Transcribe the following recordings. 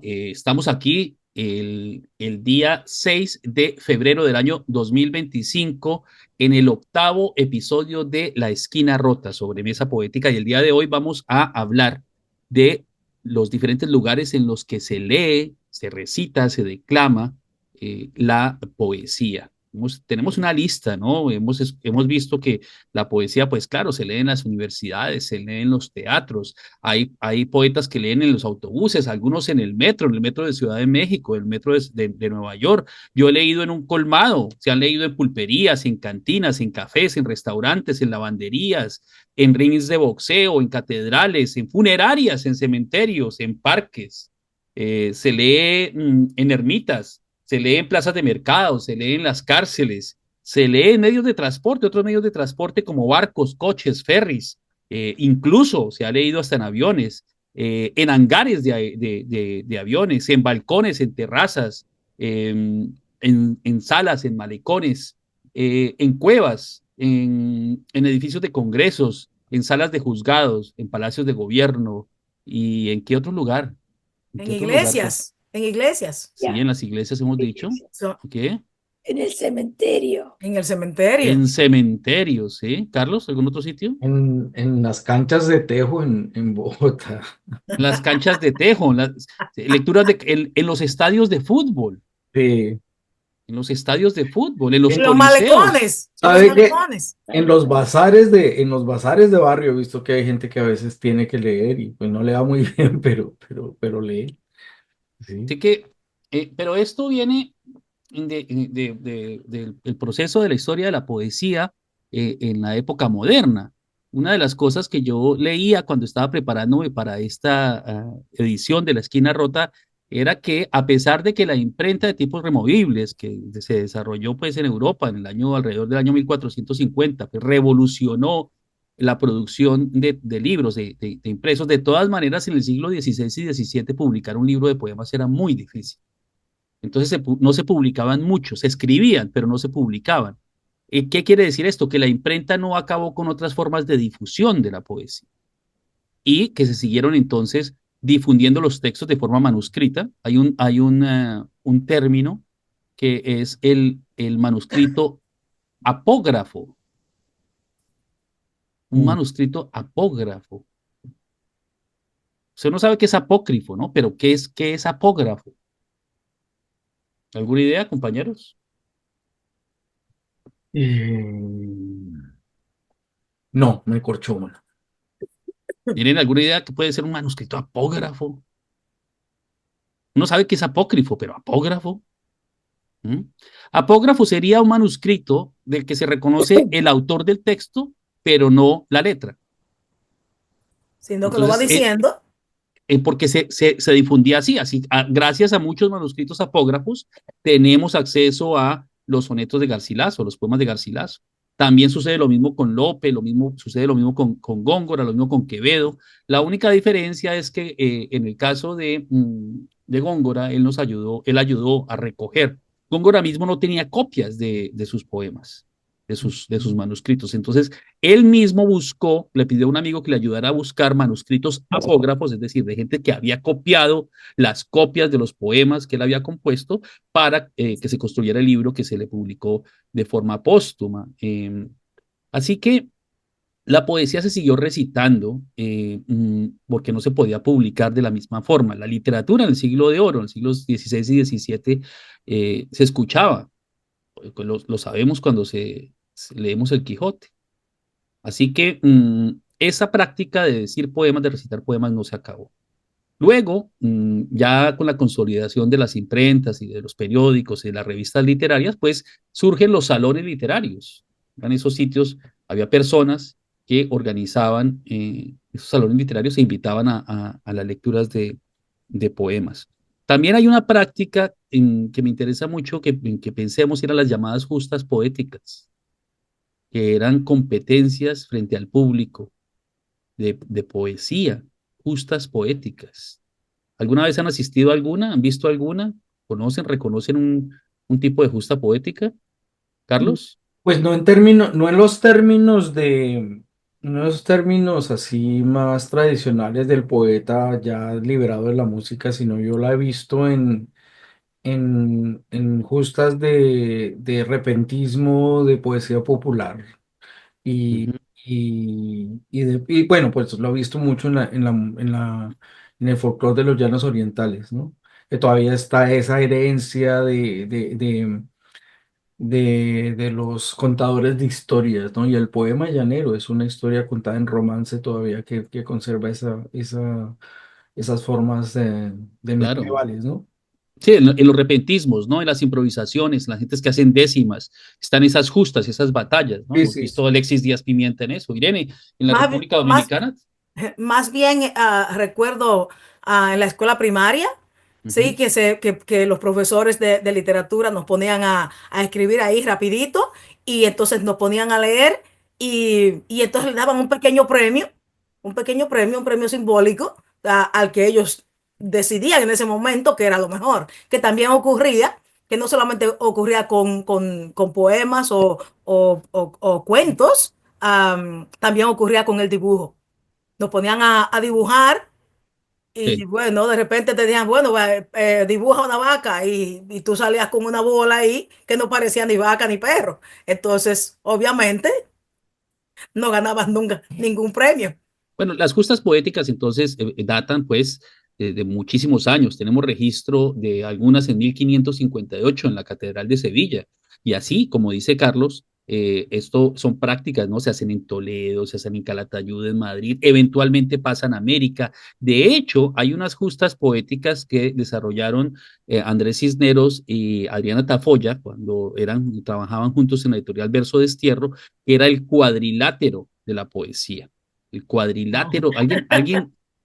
Estamos aquí el día 6 de febrero del año 2025 en el octavo episodio de La Esquina Rota sobre Mesa Poética y el día de hoy vamos a hablar de los diferentes lugares en los que se lee, se recita, se declama la poesía. Tenemos una lista, ¿no? Hemos visto que la poesía, pues claro, se lee en las universidades, se lee en los teatros, hay poetas que leen en los autobuses, algunos en el metro de Ciudad de México, el metro de Nueva York. Yo he leído en un colmado, se han leído en pulperías, en cantinas, en cafés, en restaurantes, en lavanderías, en rings de boxeo, en catedrales, en funerarias, en cementerios, en parques. Se lee en ermitas, se lee en plazas de mercado, se lee en las cárceles, se lee en medios de transporte, otros medios de transporte como barcos, coches, ferries, incluso se ha leído hasta en aviones, en hangares de aviones, en balcones, en terrazas, en salas, en malecones, en cuevas, en edificios de congresos, en salas de juzgados, en palacios de gobierno. ¿Y en qué otro lugar? ¿En qué otro lugar? En iglesias, Sí, en Ya, las iglesias hemos dicho. so- ¿Qué? en el cementerio. en el cementerio. En cementerios, ¿sí? Carlos, ¿algún otro sitio? En las canchas de tejo en Bogotá. Las canchas de tejo, las lecturas en los estadios de fútbol, Sí. en los estadios de fútbol, en los En los coliseos. malecones, en los ¿Sabe qué? malecones. En los bazares de barrio he visto que hay gente que a veces tiene que leer y pues no le va muy bien, pero lee. Sí. Así que, pero esto viene del proceso de la historia de la poesía en la época moderna. Una de las cosas que yo leía cuando estaba preparándome para esta edición de La Esquina Rota era que a pesar de que la imprenta de tipos removibles que se desarrolló pues en Europa en el año alrededor del año 1450, pues revolucionó la producción de libros, de impresos, de todas maneras en el siglo XVI y XVII publicar un libro de poemas era muy difícil. Entonces no se publicaban muchos, se escribían, pero no se publicaban. ¿Qué quiere decir esto? Que la imprenta no acabó con otras formas de difusión de la poesía y que se siguieron entonces difundiendo los textos de forma manuscrita. Un término que es el manuscrito apógrafo, un Mm. manuscrito apógrafo. Usted no sabe qué es apócrifo, ¿no? Pero qué es apógrafo? ¿Alguna idea, compañeros? No, me corchó una. ¿Tienen alguna idea que puede ser un manuscrito apógrafo? Uno sabe que es apócrifo, pero apógrafo. ¿Mm? Apógrafo sería un manuscrito del que se reconoce el autor del texto, pero no la letra. Sino que lo va Entonces, diciendo. porque se difundía gracias a muchos manuscritos apógrafos, tenemos acceso a los sonetos de Garcilaso, los poemas de Garcilaso. También sucede lo mismo con Lope, sucede lo mismo con Góngora, lo mismo con Quevedo. La única diferencia es que en el caso de Góngora, él ayudó a recoger. Góngora mismo no tenía copias de sus poemas, de sus manuscritos. Entonces, él mismo buscó, le pidió a un amigo que le ayudara a buscar manuscritos apógrafos, es decir, de gente que había copiado las copias de los poemas que él había compuesto para que se construyera el libro que se le publicó de forma póstuma. Así que la poesía se siguió recitando porque no se podía publicar de la misma forma. La literatura en el siglo de oro, en el siglo XVI y XVII, se escuchaba. Lo sabemos cuando leemos el Quijote. Así que esa práctica de decir poemas, de recitar poemas, no se acabó. Luego, ya con la consolidación de las imprentas y de los periódicos y de las revistas literarias, pues surgen los salones literarios. En esos sitios había personas que organizaban esos salones literarios e invitaban a las lecturas de poemas. También hay una práctica que me interesa mucho que pensemos, eran las llamadas justas poéticas, que eran competencias frente al público de poesía, justas poéticas. ¿Alguna vez han asistido a alguna? ¿Han visto alguna? ¿Conocen, reconocen un tipo de justa poética? Carlos, Pues no en los términos Unos términos así más tradicionales del poeta ya liberado de la música, sino yo la he visto en justas de repentismo, de poesía popular. Y, Ujú. y bueno, pues lo he visto mucho en el folclore de los llanos orientales, ¿no? Que todavía está esa herencia de los contadores de historias, ¿no? Y el poema llanero es una historia contada en romance todavía que conserva esas formas de Claro. medievales, ¿no? Sí, en los repentismos, ¿no? En las improvisaciones, las gentes que hacen décimas, están esas justas, esas batallas, ¿no? Sí, Hemos sí, visto sí. a Alexis Díaz Pimienta en eso. Irene, en la Más, República más, Dominicana. más bien recuerdo en la escuela primaria, sí, Ujú. que los profesores de literatura nos ponían a escribir ahí rapidito y entonces nos ponían a leer y entonces le daban un premio simbólico al que ellos decidían en ese momento que era lo mejor, que también ocurría, que no solamente ocurría con poemas o cuentos, también ocurría con el dibujo. Nos ponían a dibujar y Sí. bueno, de repente te decían, bueno, dibuja una vaca y tú salías con una bola ahí que no parecía ni vaca ni perro. Entonces, obviamente, no ganabas nunca ningún premio. Bueno, las justas poéticas entonces datan pues de muchísimos años. Tenemos registro de algunas en 1558 en la Catedral de Sevilla. Y así, como dice Carlos, esto son prácticas, ¿no? Se hacen en Toledo, se hacen en Calatayud, en Madrid, eventualmente pasan a América. De hecho, hay unas justas poéticas que desarrollaron Andrés Cisneros y Adriana Tafoya cuando trabajaban juntos en la editorial Verso Destierro, que era el cuadrilátero de la poesía. El Oh. cuadrilátero,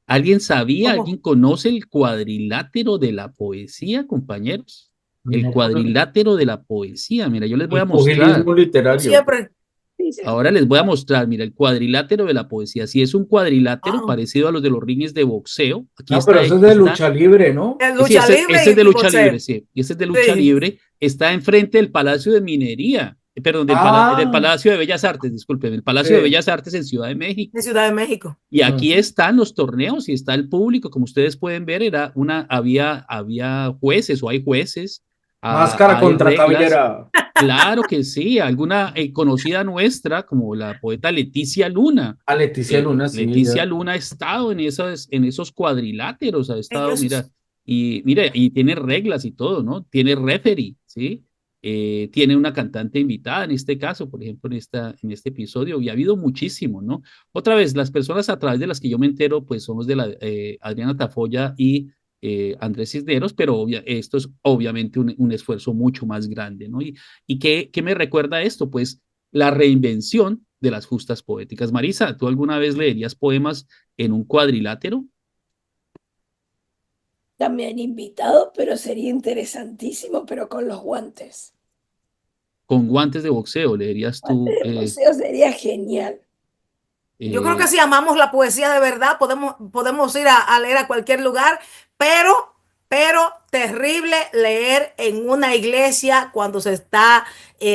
¿alguien sabía, ¿Cómo? alguien conoce el cuadrilátero de la poesía, compañeros? El No por cuadrilátero de la poesía, mira, yo les voy a el mostrar. pugilismo Yo literario. siempre, Sí, sí. Ahora les voy a mostrar, mira, el cuadrilátero de la poesía. Si es un cuadrilátero wow, parecido a los de los rings de boxeo, aquí No, pero está, eso es de está, lucha libre, ¿no? es sí, lucha ese es libre de y lucha libre, boxeo. sí, y ese es de lucha Sí, libre, está enfrente del Palacio de Minería, perdón, del Ah, Palacio de Bellas Artes, disculpen, el Palacio de sí. Bellas Artes en Ciudad de de México. Ciudad de México. Y aquí Ujú. están los torneos y está el público, como ustedes pueden ver, había jueces o hay jueces, Máscara hay contra reglas. cabellera. Claro que sí, alguna conocida nuestra, como la poeta Leticia Luna. A Leticia Luna, sí, Leticia ella. Luna ha estado en esos cuadriláteros, ha estado, Ellos, mira, y mire, y tiene reglas y todo, ¿no? Tiene referee, ¿sí? Tiene una cantante invitada en este caso, por ejemplo, en este episodio, y ha habido muchísimo, ¿no? Otra vez, las personas a través de las que yo me entero, pues somos de la Adriana Tafoya y Andrés Cisneros, pero esto es obviamente un esfuerzo mucho más grande, ¿no? ¿Y qué me recuerda esto? Pues la reinvención de las justas poéticas. Marisa, ¿tú alguna vez leerías poemas en un cuadrilátero También invitado, pero sería interesantísimo, pero con los guantes. con guantes de boxeo? ¿Leerías Guantes tú? de museo sería genial. yo creo que Eh, si amamos la poesía de verdad, podemos ir a leer a cualquier lugar, pero terrible leer en una iglesia cuando se está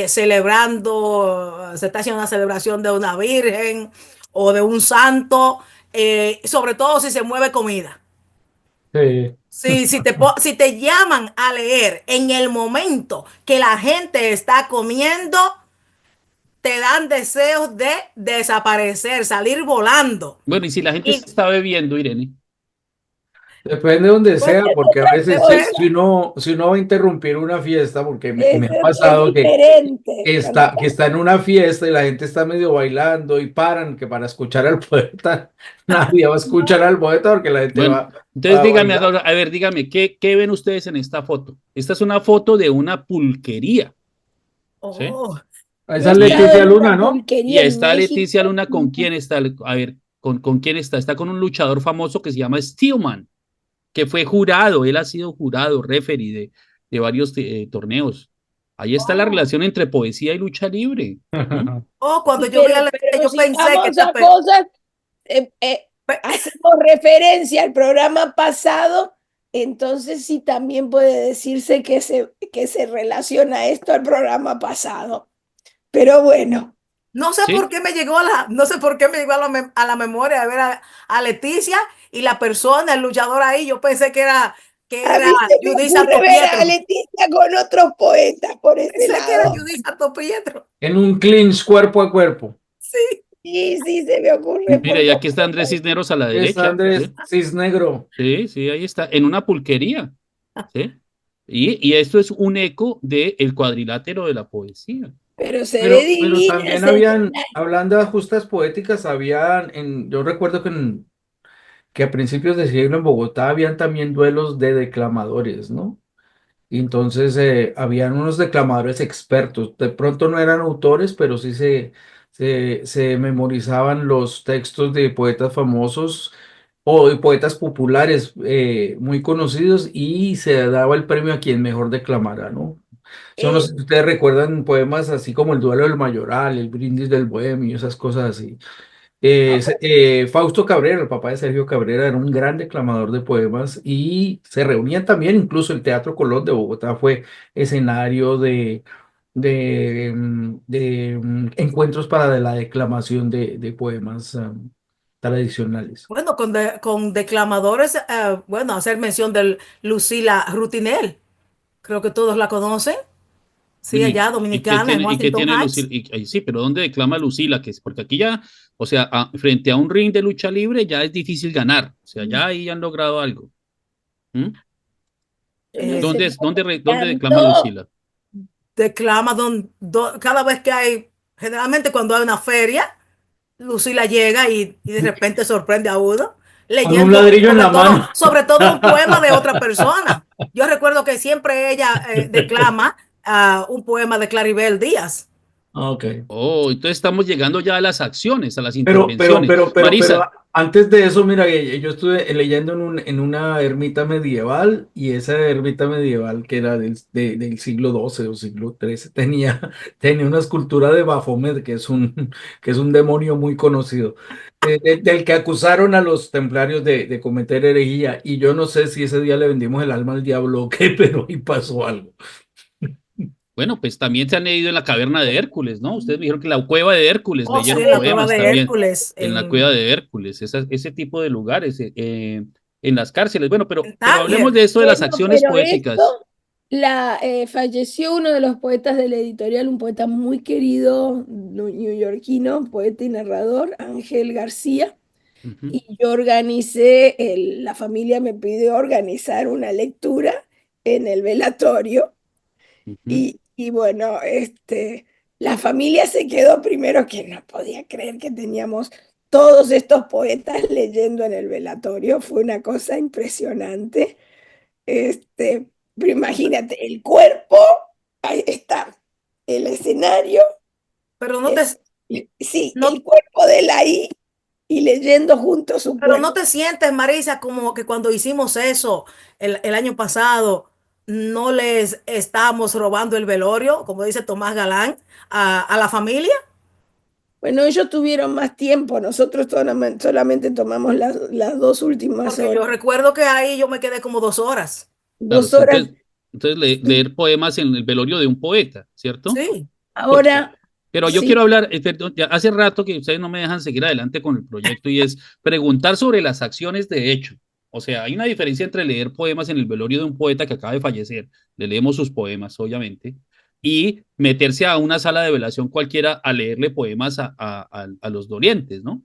celebrando, se está haciendo una celebración de una virgen o de un santo, sobre todo si se mueve comida. Sí. Si te llaman a leer en el momento que la gente está comiendo, te dan deseos de desaparecer, salir volando. bueno, y si la gente Y está bebiendo, Irene. Depende de donde Pues sea, es porque a otra veces pues, si uno va a interrumpir una fiesta, porque me ha es pasado diferente. Cuando que está en una fiesta y la gente está medio bailando y paran, que para escuchar al poeta, nadie va a escuchar al poeta porque la gente Bueno, entonces va a dígame, bailar. a ver, dígame, ¿qué ven ustedes en esta foto? Esta es una foto de una pulquería, ¿sí? oh, yo Esa he es Y, estado Leticia en una Luna, ¿no? y pulquería en está Leticia México. Luna, ¿con quién está? A ver, ¿con quién está? Está con un luchador famoso que se llama Steelman, que fue jurado, él ha sido jurado, referee de varios torneos. Ahí está la oh, relación entre poesía y lucha libre. ¿Mm? cuando Sí, yo vi a la pero yo si pensé que vamos a cosas, eh, eh, pe- hacemos referencia al programa pasado, entonces sí también puede decirse que se relaciona esto al programa pasado. Pero bueno. No sé por ¿sí? qué me llegó no sé por qué me llegó a la memoria de ver a Leticia y la persona, el luchador ahí. Yo pensé que A era mí se me Judith ocurre ver a Pietro. Leticia con otros poetas por ese Pensé que era lado. Judith Pietro. En un clinch cuerpo a cuerpo. Sí. Sí, sí, se me ocurre Mira, por y aquí está completo. Andrés Cisneros a la Es derecha, Andrés ¿sí? Cisnegro. Sí, sí, ahí está, en una pulquería, ¿sí? Y esto es un eco del cuadrilátero de la poesía. Pero se ve Pero divina también ese habían, escenario. hablando de justas poéticas, yo recuerdo que a principios de siglo en Bogotá habían también duelos de declamadores, ¿no? Y entonces habían unos declamadores expertos. De pronto no eran autores, pero sí se memorizaban los textos de poetas famosos o de poetas populares muy conocidos y se daba el premio a quien mejor declamara, ¿no? Yo no sé Eh, si ustedes recuerdan poemas así como El duelo del Mayoral, El brindis del bohemio, esas cosas así. Fausto Cabrera, el papá de Sergio Cabrera, era un gran declamador de poemas y se reunían también, incluso el Teatro Colón de Bogotá fue escenario de encuentros para la declamación de poemas tradicionales. Bueno, con declamadores, bueno, hacer mención de Lucila Rutinel. Creo que todos la conocen. Sí, Bueno, allá, y qué dominicana, en tiene, y qué Washington tiene Lucila? Heights. Sí, pero ¿dónde declama Lucila? Porque aquí ya, o sea, frente a un ring de lucha libre ya es difícil ganar. O sea, ya ahí han logrado algo. ¿Mm? yo no sé, ¿Dónde me es, dónde declama encantó. Lucila? Declama cada vez que hay, generalmente cuando hay una feria, Lucila llega y de repente sorprende a uno Con un leyendo ladrillo en la mano. sobre todo un poema de otra persona. Yo recuerdo que siempre ella declama un poema de Claribel Díaz. Ok. Oh, entonces estamos llegando ya a las acciones, a las intervenciones. Pero Marisa, antes de eso, mira, yo estuve leyendo en una ermita medieval y esa ermita medieval que era del siglo XII o siglo XIII tenía una escultura de Baphomet, que es un demonio muy conocido, del que acusaron a los templarios de cometer herejía. Y yo no sé si ese día le vendimos el alma al diablo o qué, pero ahí pasó algo. bueno, pues también se han leído en la caverna de Hércules, ¿no? Ustedes me dijeron que la cueva de Hércules Oh, sí, leyeron en la cueva poemas de también, Hércules en la cueva de Hércules, ese tipo de lugares, en las cárceles. Bueno, en pero hablemos Tánger. de esto de las Bueno, acciones pero poéticas. esto, falleció uno de los poetas de la editorial, un poeta muy querido, neoyorquino, poeta y narrador, Ángel García, Ujú, y yo organicé, la familia me pidió organizar una lectura en el velatorio, ujú. y bueno, la familia se quedó primero que no podía creer que teníamos todos estos poetas leyendo en el velatorio, fue una cosa impresionante. Pero imagínate, el cuerpo, ahí está, el escenario, Pero el- sí, no, el cuerpo de él ahí y leyendo junto su pero no cuerpo. te sientes, Marisa, como que cuando hicimos eso el año pasado, no les estábamos robando el velorio, como dice Tomás Galán, a la familia. Bueno, ellos tuvieron más tiempo, nosotros solamente tomamos las 2 últimas Porque yo horas, recuerdo que ahí yo me quedé como 2 horas. Claro, 2 horas. entonces leer poemas en el velorio de un poeta, ¿cierto? Sí. Porque, Ahora, pero yo quiero sí, hablar, perdón, ya hace rato que ustedes no me dejan seguir adelante con el proyecto y es preguntar sobre las acciones de hecho. O sea, hay una diferencia entre leer poemas en el velorio de un poeta que acaba de fallecer, le leemos sus poemas, obviamente, y meterse a una sala de velación cualquiera a leerle poemas a los dolientes, ¿no?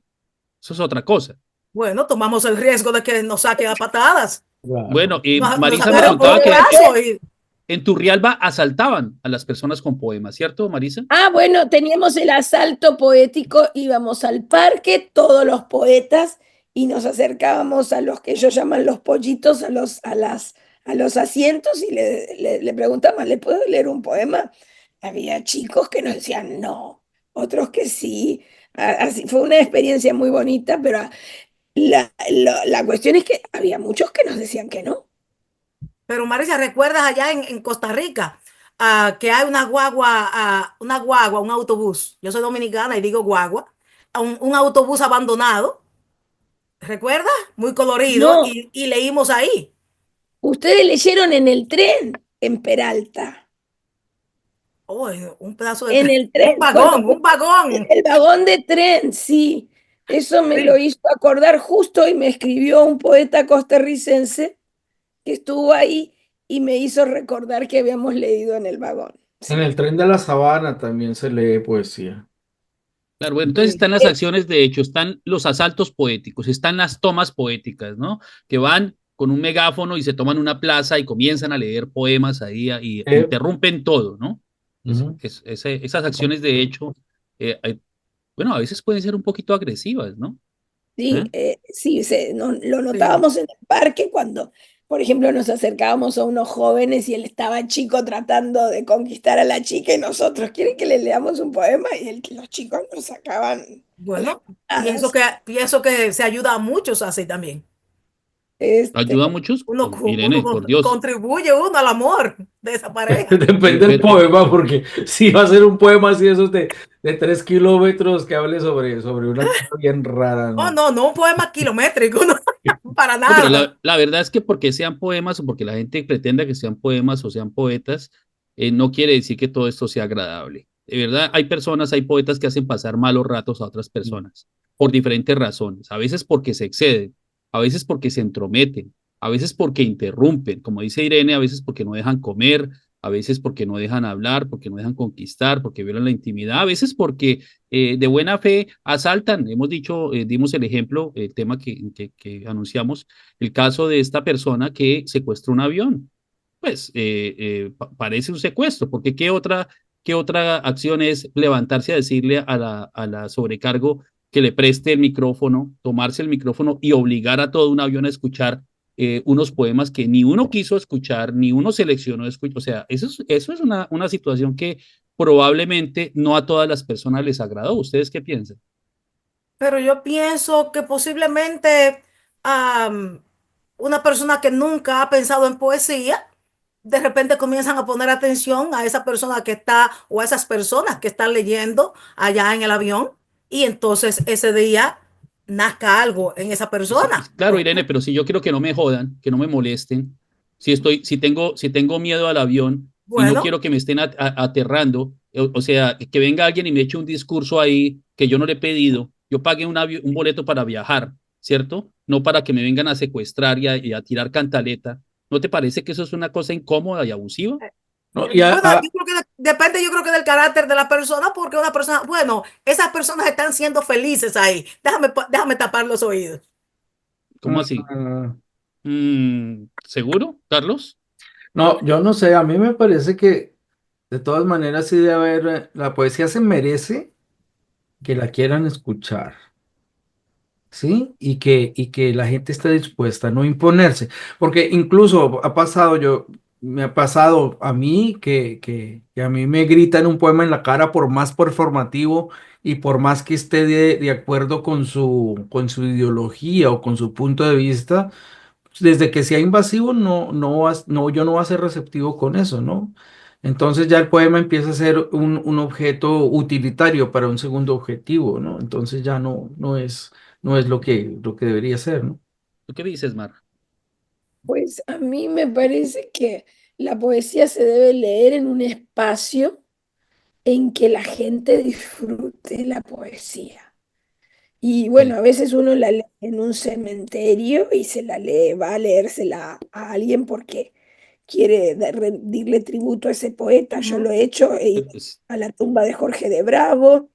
Eso es otra cosa. Bueno, tomamos el riesgo de que nos saquen a patadas. Bueno, Claro. y Nos Marisa me agarran por contaba un puede que brazo ser. y en Turrialba asaltaban a las personas con poemas, ¿cierto, Marisa? Bueno, teníamos el asalto poético, íbamos al parque, todos los poetas, y nos acercábamos a los que ellos llaman los pollitos, a los asientos, y le preguntaban, ¿le puedo leer un poema? Había chicos que nos decían no, otros que sí. Así, fue una experiencia muy bonita, pero la cuestión es que había muchos que nos decían que no. pero Marisa, ¿recuerdas allá en Costa Rica que hay un autobús? Yo soy dominicana y digo guagua, un autobús abandonado, ¿recuerdas? Muy colorido No, y leímos ahí. ustedes leyeron en el tren en Peralta. Oh, un pedazo de En tren. el tren, bueno, Un vagón. el vagón de tren, sí. Eso me lo Sí. hizo acordar justo y me escribió un poeta costarricense que estuvo ahí y me hizo recordar que habíamos leído en el vagón. En Sí. el tren de la sabana también se lee poesía. Claro, bueno, entonces Sí. están las acciones de hecho, están los asaltos poéticos, están las tomas poéticas, ¿no? Que van con un megáfono y se toman una plaza y comienzan a leer poemas ahí y Eh, interrumpen todo, ¿no? ujú. Esas acciones de hecho, bueno, a veces pueden ser un poquito agresivas, ¿no? Sí, ¿Eh? sí, lo Sí. notábamos en el parque cuando, por ejemplo, nos acercábamos a unos jóvenes y él estaba chico tratando de conquistar a la chica y nosotros, ¿quieren que le leamos un poema? Y los chicos nos sacaban a las Bueno, patadas. pienso que se ayuda a muchos así también. Este, ¿Ayuda a muchos? Uno Irene, por Dios. contribuye uno al amor de esa pareja. Depende del Pero, poema, porque si va a ser un poema así, esos de 3 kilómetros que hable sobre una cosa bien rara, Oh, ¿no? no, no un poema kilométrico, no, para no, pero nada. la verdad es que porque sean poemas o porque la gente pretenda que sean poemas o sean poetas, no quiere decir que todo esto sea agradable. De verdad, hay personas, hay poetas que hacen pasar malos ratos a otras personas por diferentes razones. A veces porque se exceden, a veces porque se entrometen, a veces porque interrumpen, como dice Irene, a veces porque no dejan comer, a veces porque no dejan hablar, porque no dejan conquistar, porque violan la intimidad, a veces porque de buena fe asaltan. Hemos dicho, dimos el ejemplo, el tema que anunciamos, el caso de esta persona que secuestró un avión. Pues parece un secuestro, porque qué otra acción es levantarse a decirle a la sobrecargo que le preste el micrófono, tomarse el micrófono y obligar a todo un avión a escuchar unos poemas que ni uno quiso escuchar, ni uno seleccionó escuchar? O sea, eso es una situación que probablemente no a todas las personas les agradó. ¿Ustedes qué piensan? Pero yo pienso que posiblemente am, una persona que nunca ha pensado en poesía, de repente comienzan a poner atención a esa persona que está o a esas personas que están leyendo allá en el avión y entonces ese día nazca algo en esa Sí, persona. claro, Irene, pero si yo quiero que no me jodan, que no me molesten, si tengo miedo al avión y no Bueno, quiero que me estén aterrando, o sea, que venga alguien y me eche un discurso ahí que yo no le he pedido, yo pagué un boleto para viajar, ¿cierto? No para que me vengan a secuestrar y a tirar cantaleta. ¿No te parece que eso es una cosa incómoda y abusiva? ¿No? bueno, yo creo que depende, yo creo que del carácter de la persona, porque una persona, bueno, esas personas están siendo felices ahí. Déjame tapar los oídos. ¿Cómo así? mm, ¿Seguro, Carlos? no, yo no sé, a mí me parece que de todas maneras sí debe haber, la poesía se merece que la quieran escuchar. ¿Sí? Y que la gente esté dispuesta a no imponerse. Porque incluso me ha pasado a mí que a mí me gritan un poema en la cara por más performativo y por más que esté de acuerdo con su ideología o con su punto de vista, desde que sea invasivo, yo no voy a ser receptivo con eso, ¿no? Entonces ya el poema empieza a ser un objeto utilitario para un segundo objetivo, ¿no? Entonces ya no es lo que debería ser, ¿no? ¿Tú qué dices, Mar? pues a mí me parece que la poesía se debe leer en un espacio en que la gente disfrute la poesía. Y bueno, Sí. a veces uno la lee en un cementerio y se la lee, va a leérsela a alguien porque quiere rendirle tributo a ese poeta. Yo lo Ujú. he hecho, he ido Pues, a la tumba de Jorge de Bravo,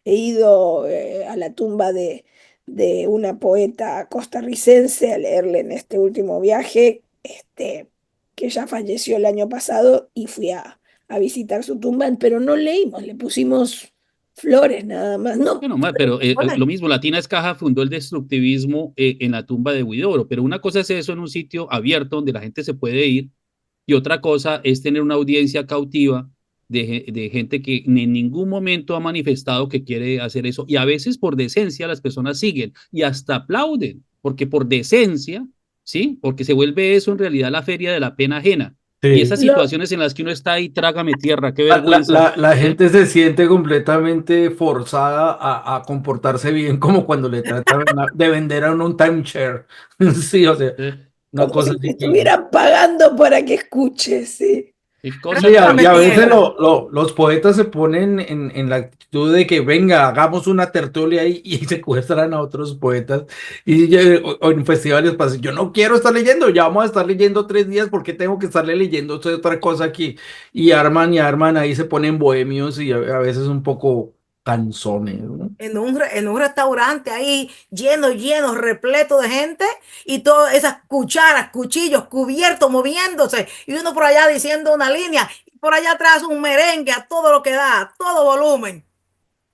he ido a la tumba de una poeta costarricense a leerle en este último viaje, que ya falleció el año pasado y fui a visitar su tumba, pero no leímos, le pusimos flores nada más. No, bueno, pero Bueno, lo mismo, Latina Escaja fundó el destructivismo en la tumba de Huidobro, pero una cosa es eso en un sitio abierto donde la gente se puede ir y otra cosa es tener una audiencia cautiva de gente que en ningún momento ha manifestado que quiere hacer eso y a veces por decencia las personas siguen y hasta aplauden, porque por decencia, ¿sí? Porque se vuelve eso en realidad la feria de la pena ajena. Y Sí. esas situaciones en las que uno está ahí, trágame tierra, qué La, la- vergüenza, la- la ¿eh? gente se siente completamente forzada a comportarse bien como cuando le tratan de vender a uno un timeshare. Sí, o sea, una como cosa si te así que... estuvieran pagando para que escuches, sí. Qué Pero cosa Y tan... trágame a veces tierra. los poetas se ponen en la actitud de que venga, hagamos una tertulia y secuestran a otros poetas. O en festivales pasa, yo no quiero estar leyendo, ya vamos a estar leyendo 3 días porque tengo que estarle leyendo otra cosa aquí. Y arman, ahí se ponen bohemios y a veces un poco canzones, ¿no? En un restaurante ahí lleno, repleto de gente y todas esas cucharas, cuchillos, cubiertos, moviéndose y uno por allá diciendo una línea y por allá atrás un merengue a todo lo que da, a todo volumen.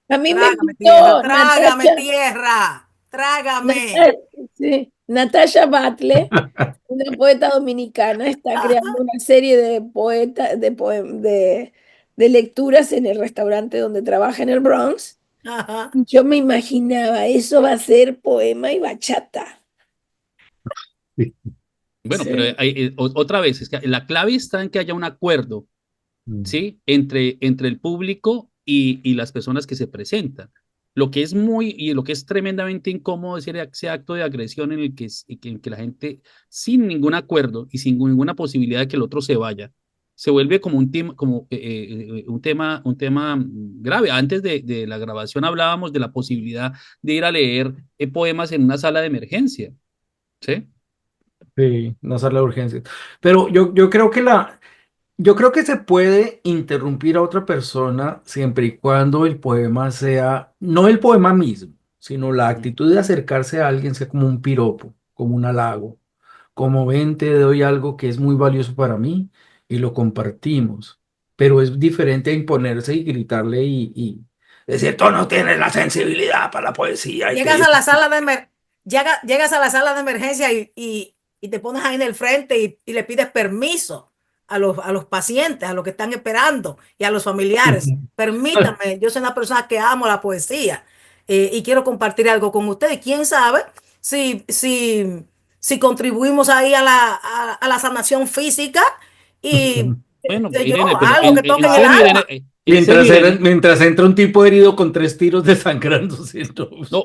A mí me Trágame tierra, invitó trágame tierra, trágame. Natalia, sí, Natalia Batle, una poeta dominicana, está creando una serie de poetas, de lecturas en el restaurante donde trabaja en el Bronx. Ajá. Yo me imaginaba, eso va a ser poema y bachata. Sí. Bueno, pero Sí. otra vez, es que la clave está en que haya un acuerdo, Mm. ¿sí? Entre el público y las personas que se presentan. Lo que es tremendamente incómodo es ese acto de agresión en el en que la gente, sin ningún acuerdo y sin ninguna posibilidad de que el otro se vaya, se vuelve como un tema grave. Antes de la grabación hablábamos de la posibilidad de ir a leer poemas en una sala de emergencia, ¿sí? Sí, no hacer la urgencia. Pero yo creo que se puede interrumpir a otra persona siempre y cuando el poema sea, no el poema mismo, sino la actitud de acercarse a alguien sea como un piropo, como un halago, como ven, te doy algo que es muy valioso para mí y lo compartimos. Pero es diferente a imponerse y gritarle y decir, tú no tienes la sensibilidad para la poesía. Llegas a la sala de llegas a la sala de emergencia y te pones ahí en el frente y le pides permiso a los pacientes, a los que están esperando y a los familiares. Permítame, yo soy una persona que amo la poesía y quiero compartir algo con ustedes. ¿Quién sabe si contribuimos ahí a la sanación física y, Bueno, qué sé yo, Irene, pero algo que toque en en el serio, Irene, alma? Mientras entra un tipo herido con 3 tiros desangrándose. no,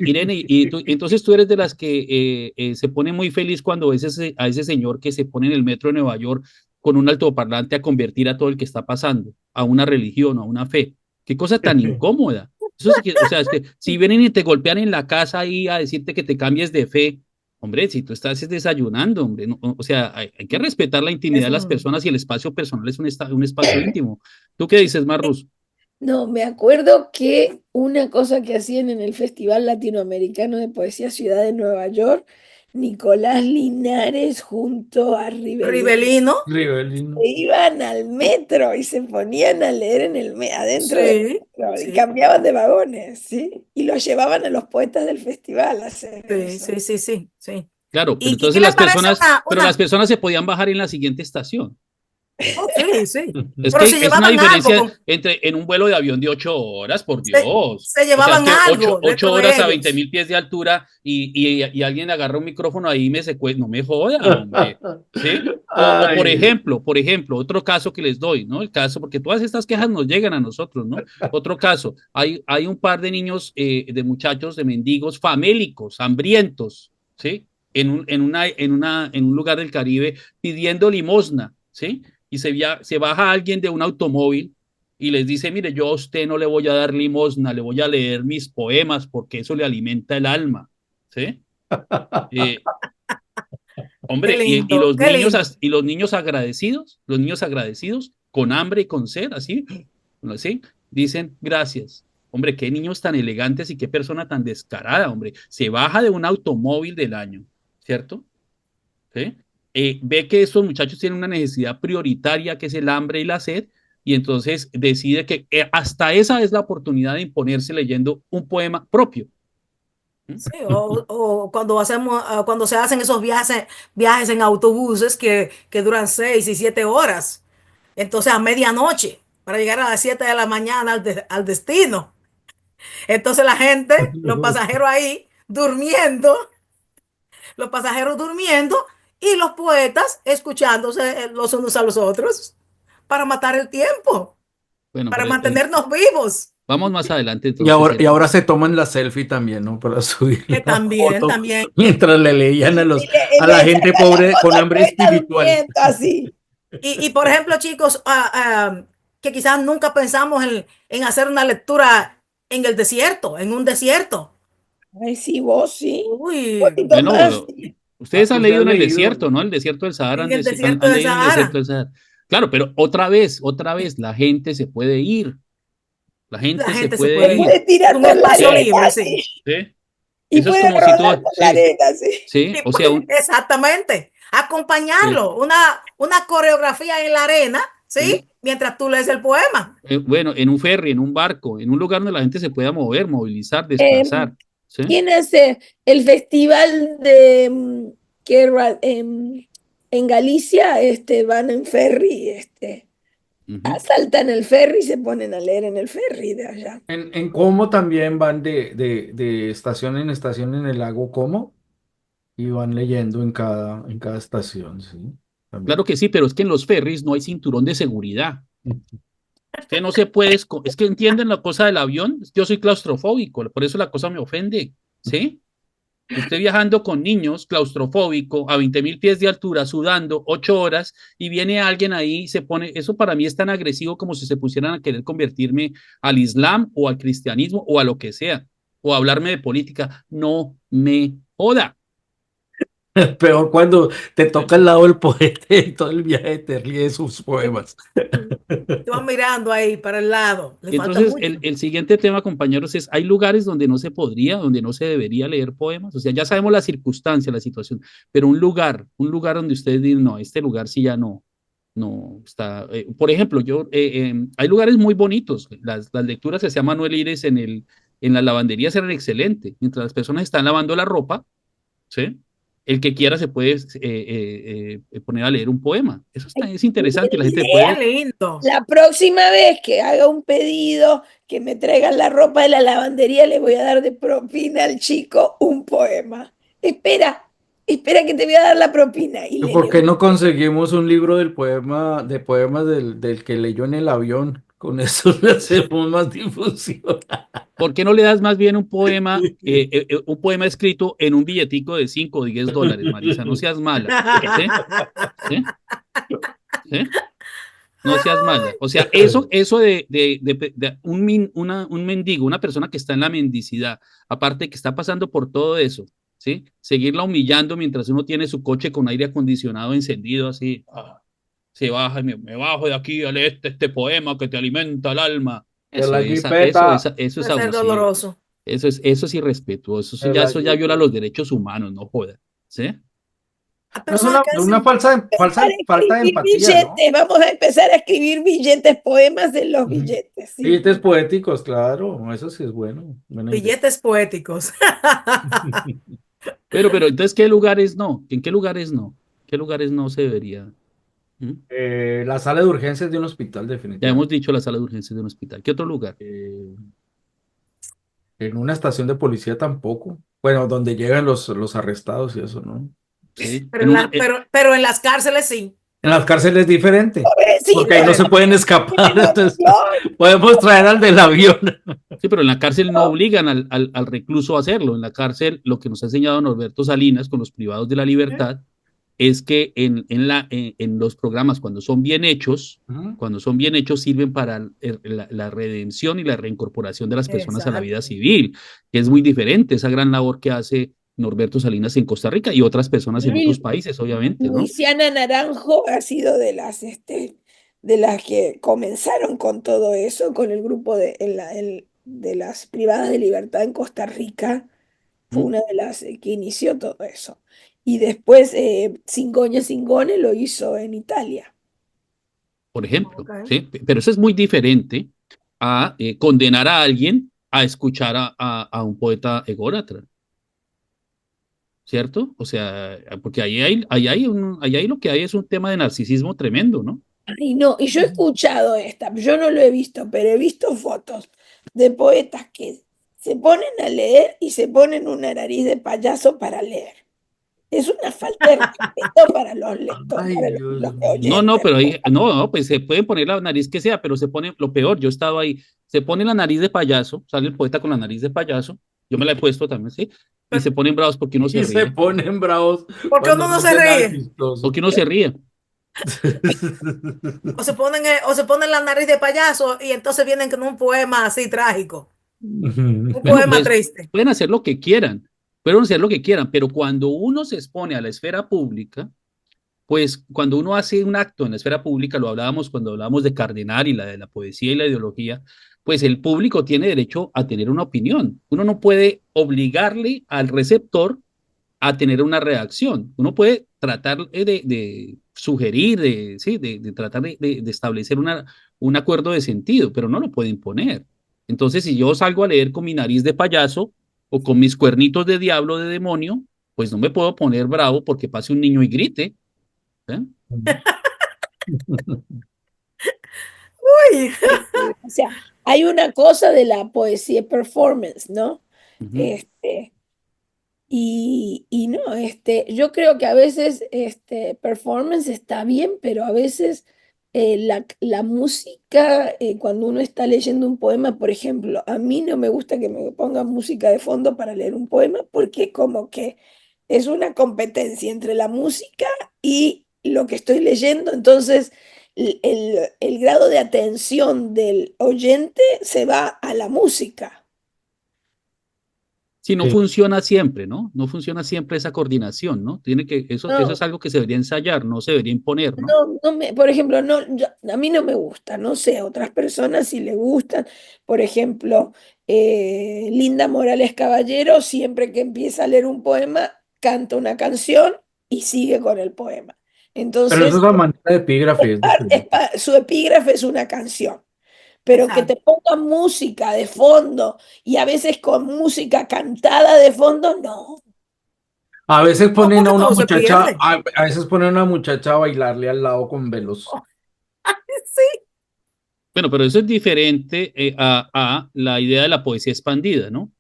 Irene, entonces tú eres de las que se pone muy feliz cuando ves a ese señor que se pone en el metro de Nueva York con un altoparlante a convertir a todo el que está pasando a una religión, a una fe. Qué cosa tan incómoda. Eso sí que, o sea, es que si vienen y te golpean en la casa ahí a decirte que te cambies de fe, hombre, si tú estás desayunando, hombre, o sea, hay que respetar la intimidad de las Eso. personas y el espacio personal es un espacio íntimo. ¿Tú qué dices, Marrus? No, me acuerdo que una cosa que hacían en el Festival Latinoamericano de Poesía Ciudad de Nueva York, Nicolás Linares junto a Rivelino, Rivelino, se iban al metro y se ponían a leer adentro del sí, metro y sí. cambiaban de vagones, ¿sí? Y los llevaban a los poetas del festival a hacer Sí, eso. sí, sí, sí, sí. Claro, pero Y qué entonces le parece pero las personas se podían bajar en la siguiente estación. Oh, sí, sí. Es Pero que se es una llevaban algo, diferencia entre en un vuelo de avión de 8 horas, por se, Dios. se O sea, es llevaban que algo ocho dentro horas de a 20 ellos. mil pies de altura y alguien agarra un micrófono ahí y me secuestra. No me joda, hombre. ¿Sí? Ay. Por ejemplo, otro caso que les doy, ¿no? El caso, porque todas estas quejas nos llegan a nosotros, ¿no? Otro caso, hay un par de niños, de muchachos, de mendigos famélicos, hambrientos, ¿sí? En un lugar del Caribe pidiendo limosna, ¿sí? Y se baja alguien de un automóvil y les dice, mire, yo a usted no le voy a dar limosna, le voy a leer mis poemas porque eso le alimenta el alma, ¿sí? Eh, Qué hombre, lindo, qué lindo. y los niños agradecidos, con hambre y con sed, así, ¿sí? Dicen, gracias. Hombre, qué niños tan elegantes y qué persona tan descarada, hombre. Se baja de un automóvil del año, ¿cierto? ¿Sí? Ve que estos muchachos tienen una necesidad prioritaria que es el hambre y la sed, y entonces decide que hasta esa es la oportunidad de imponerse leyendo un poema propio. ¿Mm? Sí, o cuando cuando se hacen esos viajes en autobuses que duran 6 y 7 horas. Entonces a medianoche, para llegar a las 7 de la mañana al destino. Entonces la gente, los pasajeros ahí durmiendo, los pasajeros durmiendo y los poetas escuchándose los unos a los otros para matar el tiempo, Bueno, para pero mantenernos vivos. vamos más adelante Y entonces. ahora, y ahora se toman la selfie también, ¿no? Para subir la También, foto también. mientras le leían Y le a la gente sacan la pobre con foto al hambre poeta espiritual. durmiendo así. Y por ejemplo, chicos, que quizás nunca pensamos en hacer una lectura en el desierto, en un desierto. Ay, sí, vos sí. Vos Uy, sí tomás. Bueno, ustedes han Usted ha leído en el leído. desierto, ¿no? El desierto del Sahara, en el han, desierto han de leído en el desierto Sahara. del Sahara. Claro, pero otra vez, la gente se puede ir, la La gente se gente se puede Te puede ir, ir. puedes Es tirar un por la espacio ¿sí? arena, libre, sí. sí. ¿Sí? Y Eso es puedes como si rodar tú, por la sí, arena, sí. sí, Y o sea, exactamente. sí, Acompañarlo. Una coreografía en la arena, sí. ¿sí? Mientras tú lees el poema. Bueno, en un ferry, en un barco, en un lugar donde la gente se pueda mover, movilizar, Em, desplazar, ¿sí? ¿Quién hace el festival de en Galicia? Van en ferry, Ujú. saltan el ferry y se ponen a leer en el ferry de allá. En Como también van de estación en estación en el lago Como y van leyendo en cada estación, sí, Claro también. que sí, pero es que en los ferries no hay cinturón de seguridad. Usted no se puede, es que entienden la cosa del avión. Yo soy claustrofóbico, por eso la cosa me ofende, ¿sí? Usted viajando con niños, claustrofóbico, a 20.000 pies de altura, sudando 8 horas, y viene alguien ahí y se pone, eso para mí es tan agresivo como si se pusieran a querer convertirme al Islam o al cristianismo o a lo que sea, o a hablarme de política. No me joda. Peor cuando te ¿Sí? toca al lado del poeta y todo el viaje te ríe de sus poemas. Te van mirando ahí para el lado. Le Y falta entonces, mucho. el siguiente tema, compañeros, es, hay lugares donde no se podría, donde no se debería leer poemas. O sea, ya sabemos la circunstancia, la situación, pero un lugar donde ustedes dicen, no, este lugar sí ya no, no está. Por ejemplo, hay lugares muy bonitos. Las lecturas que hacía Manuel Iris en las lavanderías eran excelentes. Mientras las personas están lavando la ropa, ¿sí? El que quiera se puede poner a leer un poema. Eso está, Ay, es interesante y la gente Qué puede. lindo. la próxima vez que haga un pedido, que me traigan la ropa de la lavandería, le voy a dar de propina al chico un poema. Espera, espera que te voy a dar la propina y le ¿Por leo. qué no conseguimos un libro del poema, de poemas del que leyó en el avión? Con eso le hacemos más difusión. ¿Por qué no le das más bien un poema escrito en un billetico de 5 o 10 dólares, Marisa? No seas mala, ¿sí? ¿Sí? ¿Sí? No seas mala. O sea, eso de un mendigo, una persona que está en la mendicidad, aparte que está pasando por todo eso, ¿sí? Seguirla humillando mientras uno tiene su coche con aire acondicionado encendido, así, se baja y me bajo de aquí a leer este poema que te alimenta el alma. De la Eso es Puede ser abusivo. doloroso. Eso es irrespetuoso. de la Eso ya viola jipeta. los derechos humanos, no joda. ¿Sí? Hay No es personas que una hacen. Para falta de escribir empatía, ¿no? billetes, vamos a empezar a escribir billetes, poemas en los Ujú. billetes, sí. Billetes poéticos, claro, eso sí es bueno, buena idea. Billetes poéticos. Pero entonces, ¿qué lugares no? ¿En qué lugares no? ¿Qué lugares no se debería? ¿Mm? La sala de urgencias de un hospital, Ya hemos definitivamente. dicho la sala de urgencias de un hospital. ¿Qué otro lugar? En una estación de policía tampoco. Bueno, donde llegan los arrestados y eso, ¿no? ¿Sí? Pero pero en las cárceles sí. En las cárceles es diferente, porque ahí no Pobrecitos, se pueden escapar. tienen Entonces, opción. podemos traer al del avión. Sí, pero en la cárcel no obligan al recluso a hacerlo. En la cárcel, lo que nos ha enseñado Norberto Salinas con los privados de la libertad es que en los programas, Ujú. cuando son bien hechos, sirven para la redención y la reincorporación de las personas a la vida Exacto. civil, que es muy diferente esa gran labor que hace Norberto Salinas en Costa Rica y otras personas en otros países, obviamente, ¿no? Luisiana Naranjo ha sido de las que comenzaron con todo eso, con el grupo de las privadas de libertad en Costa Rica. Fue ¿Mm? una de las que inició todo eso. Y después Singoña Singone lo hizo en Italia. Por ejemplo, Ok. ¿sí? Pero eso es muy diferente a condenar a alguien a escuchar a un poeta ególatra, ¿cierto? O sea, porque ahí hay lo que hay es un tema de narcisismo tremendo, ¿no? Ay, no, y yo he escuchado esta, yo no lo he visto, pero he visto fotos de poetas que se ponen a leer y se ponen una nariz de payaso para leer. Es una falta de respeto para los lectores, Ay, para Dios los No, no, oyentes. pero ahí, no, pues se pueden poner la nariz que sea, pero se pone, lo peor, yo estaba ahí, se pone la nariz de payaso, sale el poeta con la nariz de payaso, yo me la he puesto también, ¿sí? Y se ponen bravos porque uno se y se ríe, ponen bravos ¿Por qué cuando uno no no se hace nada ríe? chistoso. porque uno se ríe. O se ponen la nariz de payaso y entonces vienen con un poema así trágico, un Bueno, poema pues triste. pueden hacer lo que quieran, pueden hacer lo que quieran, pero cuando uno se expone a la esfera pública, pues cuando uno hace un acto en la esfera pública, lo hablábamos cuando hablábamos de Cardenal y la de la poesía y la ideología, pues el público tiene derecho a tener una opinión. Uno no puede obligarle al receptor a tener una reacción. Uno puede tratar de sugerir, ¿sí? De tratar de establecer un acuerdo de sentido, pero no lo puede imponer. Entonces, si yo salgo a leer con mi nariz de payaso o con mis cuernitos de diablo, de demonio, pues no me puedo poner bravo porque pase un niño y grite. ¿Eh? Uy, O sea, hay una cosa de la poesía performance, ¿no? Uh -huh. Este, y no, yo creo que a veces performance está bien, pero a veces la música, cuando uno está leyendo un poema, por ejemplo, a mí no me gusta que me pongan música de fondo para leer un poema porque como que es una competencia entre la música y lo que estoy leyendo, entonces el grado de atención del oyente se va a la música. Si no Sí. funciona siempre, ¿no? No funciona siempre esa coordinación, ¿no? Eso es No, algo que se debería ensayar, no se debería imponer, ¿no? por ejemplo, no, a mí no me gusta, no sé, a otras personas sí le gustan. Por ejemplo, Linda Morales Caballero, siempre que empieza a leer un poema, canta una canción y sigue con el poema. Pero eso Entonces, es la manera de epígrafe, es diferente. su epígrafe es una canción, pero que te exacto. ponga música de fondo y a veces con música cantada de fondo, no. A veces No, ponen a porque una todo se muchacha, pierde. a veces ponen a una muchacha a bailarle al lado con velos. Sí, Bueno, pero eso es diferente a la idea de la poesía expandida, ¿no?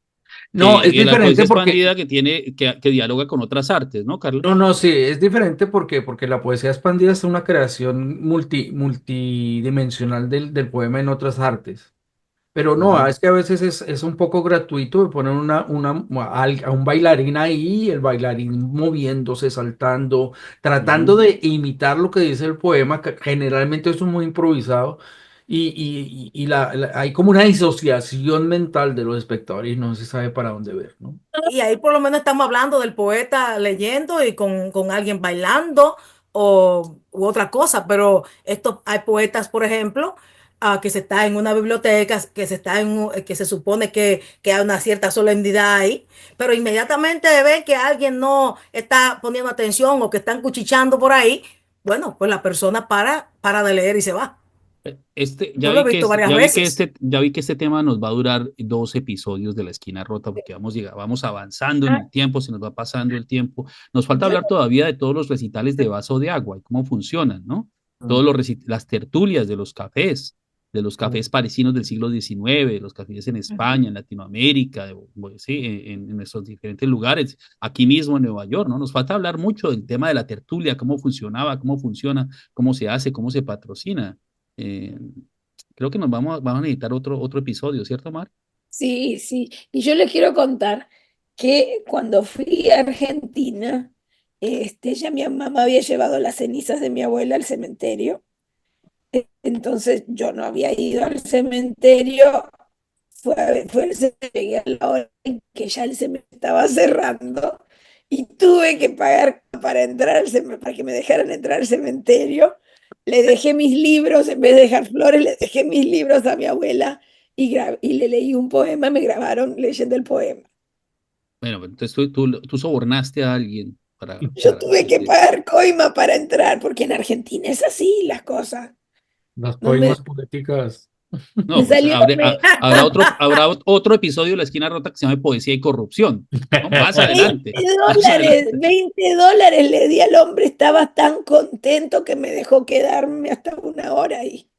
No, es Que la poesía diferente porque, expandida que dialoga con otras artes, ¿no, Carlos? no, no, sí, es diferente porque la poesía expandida es una creación multidimensional del poema en otras artes. Pero Uh no, -huh. es que a veces es un poco gratuito poner a un bailarín ahí, el bailarín moviéndose, saltando, Uh tratando -huh. de imitar lo que dice el poema, que generalmente eso es muy improvisado, hay como una disociación mental de los espectadores y no se sabe para dónde ver, ¿no? y ahí por lo menos estamos hablando del poeta leyendo y con alguien bailando u otra cosa, pero esto, hay poetas, por ejemplo, que se está en una biblioteca, que se está que se supone que hay una cierta solemnidad ahí, pero inmediatamente ven que alguien no está poniendo atención o que están cuchicheando por ahí, bueno, pues la persona para de leer y se va. Yo lo he visto varias veces. Ya vi que este tema nos va a durar 2 episodios de La Esquina Rota porque vamos avanzando en Ah, el tiempo, se nos va pasando el tiempo. Nos falta yo hablar no- todavía de todos los recitales de Vaso de Agua y cómo funcionan, ¿no? Mm, Las tertulias de los mm. cafés parisinos del siglo XIX, de los cafés en Ujú. España, en Latinoamérica, sí, en nuestros diferentes lugares, aquí mismo en Nueva York, ¿no? Nos falta hablar mucho del tema de la tertulia, cómo funcionaba, cómo funciona, cómo se hace, cómo se patrocina. Eh, Creo que vamos a necesitar otro episodio, ¿cierto, Mar? Sí, sí. Y yo les quiero contar que cuando fui a Argentina, ya mi mamá había llevado las cenizas de mi abuela al cementerio. Entonces yo no había ido al cementerio. Fue llegué a la hora en que ya el cementerio estaba cerrando y tuve que pagar para entrar para que me dejaran entrar al cementerio. Le dejé mis libros, en vez de dejar flores, le dejé mis libros a mi abuela y le leí un poema, me grabaron leyendo el poema. Bueno, entonces tú sobornaste a alguien Yo tuve que pagar coima para entrar, porque en Argentina es así las cosas. Las No me, coimas políticas. No, me pues salió, me, habrá otro episodio de La Esquina Rota que se llame Poesía y Corrupción, ¿no? Más 20 adelante, más dólares, adelante. 20 dólares le di al hombre, estaba tan contento que me dejó quedarme hasta una hora ahí.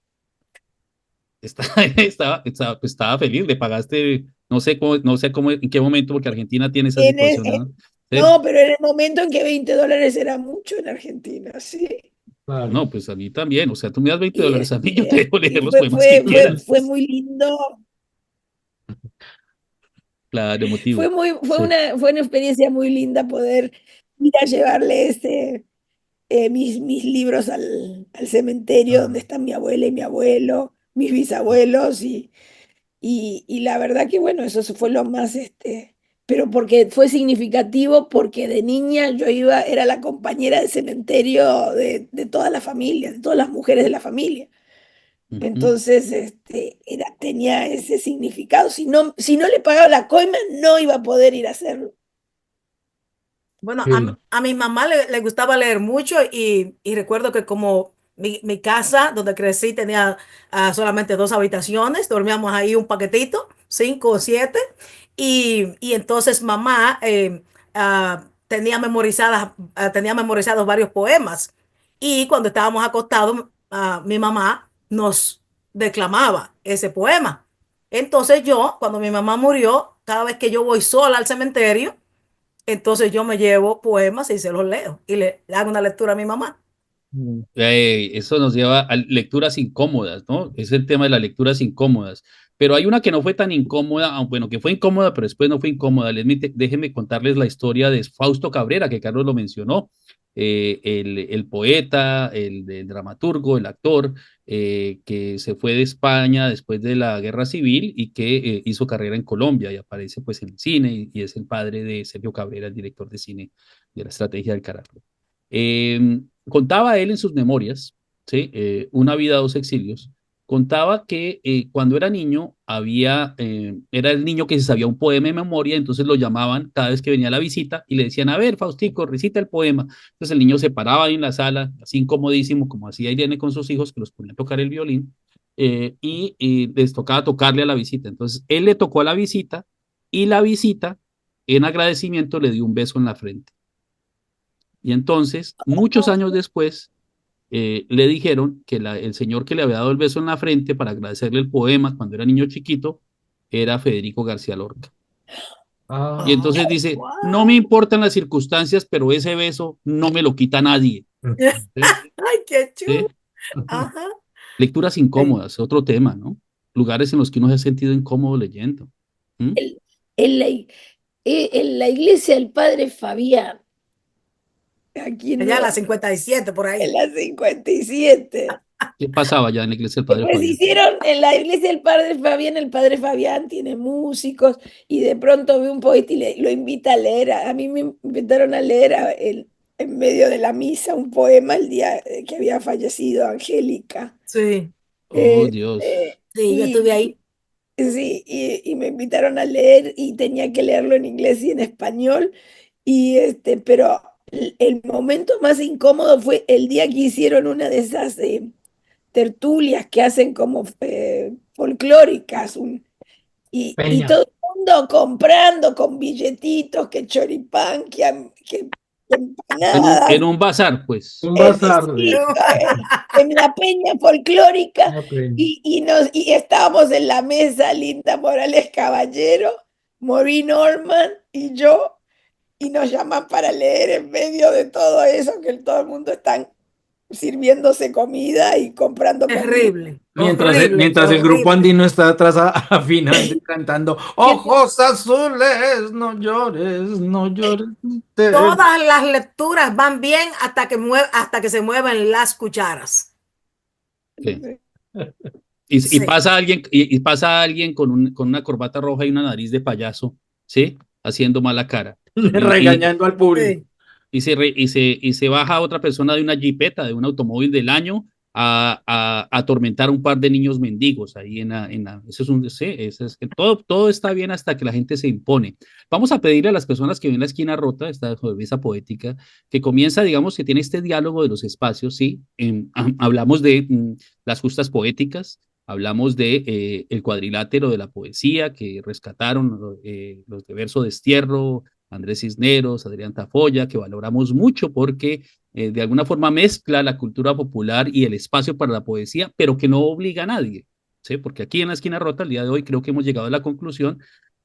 Está- estaba feliz, le pagaste, no sé cómo, en qué momento, porque Argentina tiene esa En situación, ¿no? Sí. no, pero en el momento en que 20 dólares era mucho en Argentina, sí. Claro. No, pues a mí también, o sea, tú me das 20 Y, dólares a mí, yo te dejo leer y los poemas que quieras. fue muy lindo, Claro, emotivo. Sí. fue una experiencia muy linda poder ir a llevarle mis libros al cementerio donde están mi abuela y mi abuelo, mis bisabuelos, y la verdad que bueno, eso fue lo más, pero porque fue significativo, porque de niña yo iba, era la compañera de cementerio de toda la familia, de todas las mujeres de la familia. Ujú. Entonces, tenía ese significado. Si no le pagaba la coima, no iba a poder ir a hacerlo. Bueno, Sí. a mi mamá le gustaba leer mucho y recuerdo que como mi casa donde crecí tenía solamente 2 habitaciones, dormíamos ahí un paquetito, 5 o 7, y entonces mamá tenía memorizados varios poemas y cuando estábamos acostados, mi mamá nos declamaba ese poema. Entonces yo, cuando mi mamá murió, cada vez que yo voy sola al cementerio, entonces yo me llevo poemas y se los leo y le hago una lectura a mi mamá. Eso nos lleva a lecturas incómodas, ¿no? Es el tema de las lecturas incómodas. Pero hay una que no fue tan incómoda, bueno, que fue incómoda, pero después no fue incómoda. Déjenme contarles la historia de Fausto Cabrera, que Carlos lo mencionó, el poeta, el dramaturgo, el actor, que se fue de España después de la Guerra Civil y que hizo carrera en Colombia y aparece pues en el cine y es el padre de Sergio Cabrera, el director de cine de la Estrategia del Carajo. Contaba él en sus memorias, ¿sí? Una vida, dos exilios, contaba que cuando era niño era el niño que se sabía un poema de memoria, entonces lo llamaban cada vez que venía a la visita y le decían, a ver, Faustico, recita el poema. Entonces el niño se paraba ahí en la sala, así incomodísimo, como hacía Irene con sus hijos, que los ponían a tocar el violín, y les tocaba tocarle a la visita. Entonces él le tocó a la visita y la visita, en agradecimiento, le dio un beso en la frente. Y entonces, muchos años después, le dijeron que el señor que le había dado el beso en la frente para agradecerle el poema cuando era niño chiquito era Federico García Lorca. Y Ah. entonces dice, no me ¡Wow! importan las circunstancias, pero ese beso no me lo quita nadie. ¿Sí? Ay, qué ¿Sí? chulo. Ajá. Lecturas Sí. incómodas, otro tema, ¿no? Lugares en los que uno se ha sentido incómodo leyendo. ¿Mm? En, en la, en la iglesia del Padre Fabián, aquí en Allá a Nueva las 57 por en ahí. la 57. ¿Qué pasaba ya en la iglesia del Padre Pues Fabián? hicieron en la iglesia del Padre Fabián tiene músicos y de pronto ve un poeta y lo invita a leer. A mí me invitaron a leer en medio de la misa un poema el día que había fallecido Angélica. Sí, Oh, Dios. Este, sí, yo estuve y ahí. sí, y me invitaron a leer y tenía que leerlo en inglés y en español. Pero el momento más incómodo fue el día que hicieron una de esas tertulias que hacen como folclóricas, y Peña. todo el mundo comprando con billetitos, que choripán, que En empanadas, un bazar, pues. Un bazar de sí, en la peña folclórica, una peña. y estábamos en la mesa Linda Morales Caballero, Maureen Norman y yo, y nos llaman para leer en medio de todo eso, que todo el mundo está sirviéndose comida y comprando comida. Terrible, horrible, Mientras el grupo horrible. andino está atrás afinando y cantando Que Ojos azules, no llores, no llores. Todas las lecturas van bien hasta que se mueven las cucharas. Sí. Y Sí, pasa alguien, y pasa alguien con una corbata roja y una nariz de payaso, ¿sí? Haciendo mala cara. Y, Regañando al público. sí, y se baja otra persona de una jipeta, de un automóvil del año, a atormentar a un par de niños mendigos ahí eso es un, sí, todo está bien hasta que la gente se impone. Vamos a pedirle a las personas que ven la esquina rota, esta mesa poética, que comienza, digamos, que tiene este diálogo de los espacios, ¿sí? Hablamos de las justas poéticas, hablamos de el cuadrilátero de la poesía que rescataron los de Verso Destierro, Andrés Cisneros, Adrián Tafoya, que valoramos mucho porque de alguna forma mezcla la cultura popular y el espacio para la poesía, pero que no obliga a nadie, ¿sí? Porque aquí en la esquina rota, el día de hoy, creo que hemos llegado a la conclusión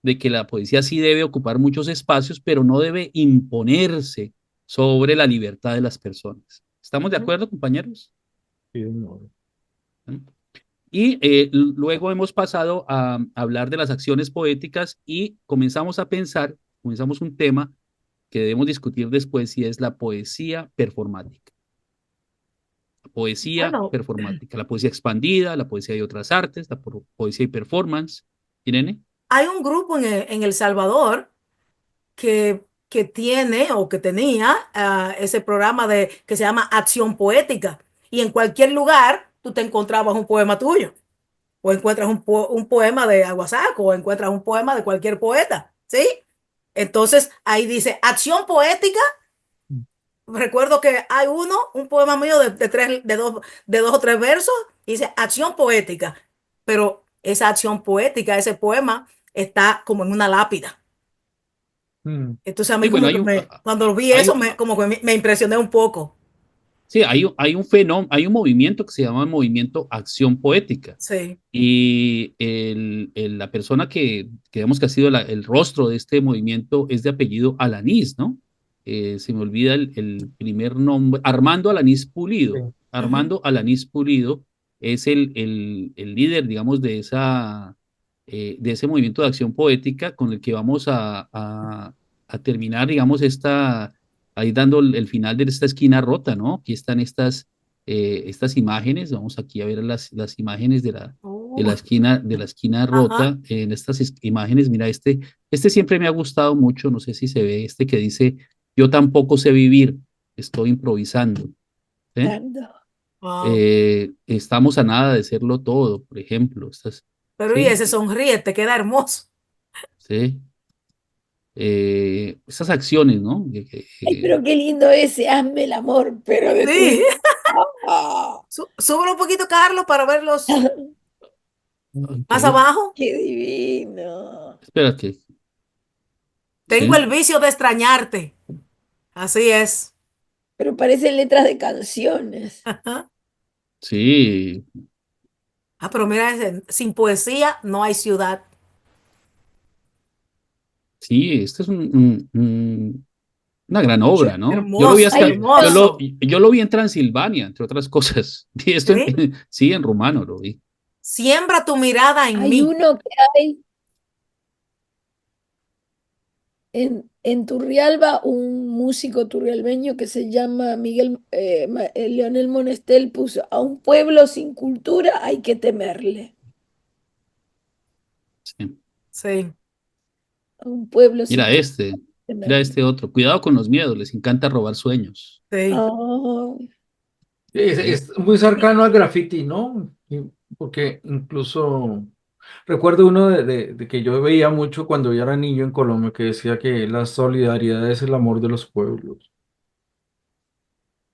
de que la poesía sí debe ocupar muchos espacios, pero no debe imponerse sobre la libertad de las personas. ¿Estamos de acuerdo, compañeros? Sí, no. Y luego hemos pasado a hablar de las acciones poéticas y comenzamos un tema que debemos discutir después y es la poesía performática. poesía Bueno, performática, la poesía expandida, la poesía de otras artes, la poesía y performance. Irene, hay un grupo en El Salvador que tiene o que tenía ese programa que se llama Acción Poética. Y en cualquier lugar tú te encontrabas un poema tuyo, o encuentras un poema de Aguasaco, o encuentras un poema de cualquier poeta, ¿sí? Entonces ahí dice Acción Poética. Recuerdo que hay un poema mío de dos o tres versos, y dice Acción Poética. Pero esa acción poética, ese poema, está como en una lápida. Mm. Entonces a mí sí, bueno, como que cuando vi eso, como que me impresioné un poco. sí, hay un fenómeno, hay un movimiento que se llama Movimiento Acción Poética. Sí. Y la persona que digamos que ha sido el rostro de este movimiento es de apellido Alanís, ¿no? Se me olvida el primer nombre, Armando Alanís Sí. Pulido. Ujú. Armando Alanís Pulido es el líder, digamos, de ese movimiento de acción poética con el que vamos a terminar, digamos, ahí dando el final de esta esquina rota, ¿no? Aquí están estas imágenes, vamos aquí a ver las imágenes Uh, de la esquina ajá. rota. En estas imágenes, mira, este siempre me ha gustado mucho, no sé si se ve, este que dice, yo tampoco sé vivir, estoy improvisando. ¿Sí? Claro. Wow. Estamos a nada de serlo todo, por ejemplo. Pero y ¿Sí? ese sonríe, te queda hermoso. ¿Sí? Esas acciones, ¿no? Ay, pero qué lindo ese, hazme el amor, pero de tu Sí. vida. Ah, Súbelo un poquito, Carlos, para verlos ok, más abajo. qué divino. espérate, Tengo ¿sí? el vicio de extrañarte. Así es. Pero parecen letras de canciones. Sí, Ah, pero mira, sin poesía no hay ciudad. sí, esta es una gran obra, ¿no? Yo lo vi Hermoso, hasta, Ay, yo lo, hermoso. yo lo vi en Transilvania, entre otras cosas. Y esto ¿Sí? sí, en rumano lo vi. Siembra tu mirada en hay mí. uno que hay en Turrialba, un músico turrialbeño que se llama Leonel Monestel puso, a un pueblo sin cultura hay que temerle. Sí. Sí, A un pueblo sin Mira cultura este, mira temerle. este otro. Cuidado con los miedos, les encanta robar sueños. sí. Oh, ¿Sí? Es muy cercano al graffiti, ¿no? Porque incluso recuerdo uno de que yo veía mucho cuando yo era niño en Colombia que decía que la solidaridad es el amor de los pueblos.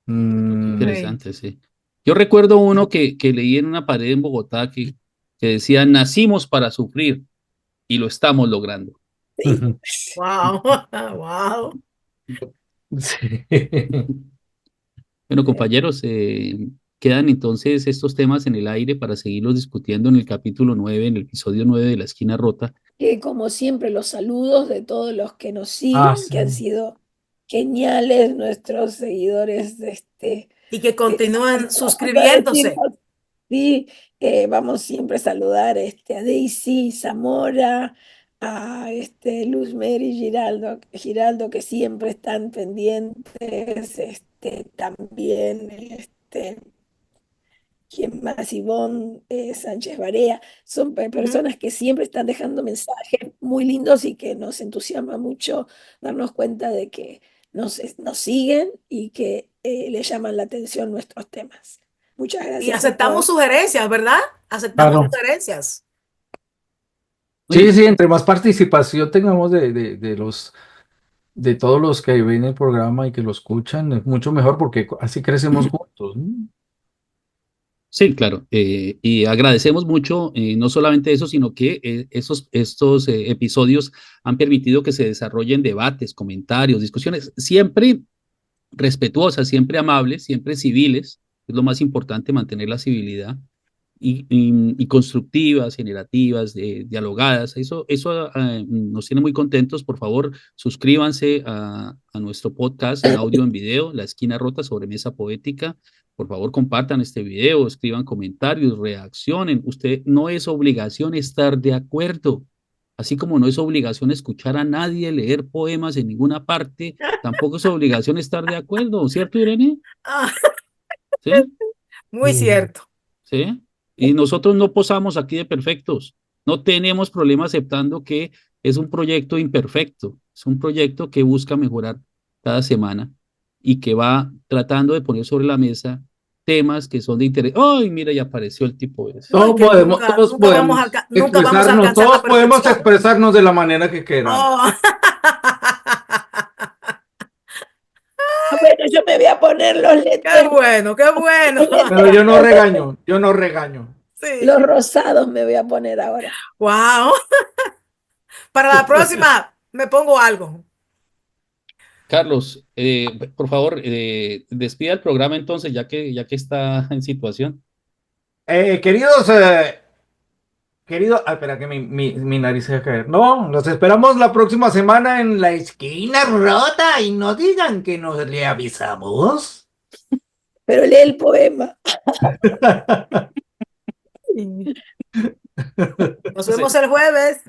Qué Mm. Sí. interesante, sí. Yo recuerdo uno que leí en una pared en Bogotá que decía, nacimos para sufrir y lo estamos logrando. sí. Wow, wow. Sí. Bueno, compañeros, quedan entonces estos temas en el aire para seguirlos discutiendo en el capítulo 9, en el episodio 9 de La Esquina Rota. Que como siempre los saludos de todos los que nos Ah, siguen, sí. que han sido geniales nuestros seguidores Y que continúen vamos a suscribiéndose. decirnos, sí, vamos siempre a saludar a Daisy Zamora, a Luz Mary Giraldo, que siempre están pendientes, también ¿quién más? Ivonne Sánchez Barea. Son Ujú. personas que siempre están dejando mensajes muy lindos y que nos entusiasma mucho darnos cuenta de que nos siguen y que les llaman la atención nuestros temas. Muchas Y gracias a aceptamos todos. sugerencias, ¿verdad? Aceptamos Claro. sugerencias. Sí, Oye, sí, entre más participación tengamos de todos los que ven el programa y que lo escuchan, es mucho mejor porque así crecemos juntos, ¿no? sí, claro. Y agradecemos mucho, no solamente eso, sino que estos episodios han permitido que se desarrollen debates, comentarios, discusiones, siempre respetuosas, siempre amables, siempre civiles. Es lo más importante, mantener la civilidad y constructivas, generativas, dialogadas. Eso nos tiene muy contentos. Por favor, suscríbanse a nuestro podcast en audio, en video, La Esquina Rota sobre Mesa Poética. Por favor, compartan este video, escriban comentarios, reaccionen. Usted no es obligación estar de acuerdo, así como no es obligación escuchar a nadie leer poemas en ninguna parte, tampoco es obligación estar de acuerdo, ¿cierto, Irene? Ah, ¿Sí? Muy cierto. ¿sí? Y nosotros no posamos aquí de perfectos. No tenemos problema aceptando que es un proyecto imperfecto. Es un proyecto que busca mejorar cada semana y que va tratando de poner sobre la mesa temas que son de interés. ¡Ay, mira, ya apareció el tipo ese! No, y que nunca, Todos podemos nunca vamos a expresarnos, alcanzar la todos podemos perfección. expresarnos de la manera que queramos. Oh. Bueno, yo me voy a poner los Qué lentes, bueno, qué bueno. Pero yo no regaño, yo no regaño. Sí. los rosados me voy a poner ahora. Wow. Para la próxima me pongo algo. Carlos, por favor, despida el programa entonces, ya que está en situación. Queridos, espera que mi nariz se va a caer. No, los esperamos la próxima semana en la esquina rota y no digan que nos le avisamos. Pero lee el poema. Nos vemos el jueves.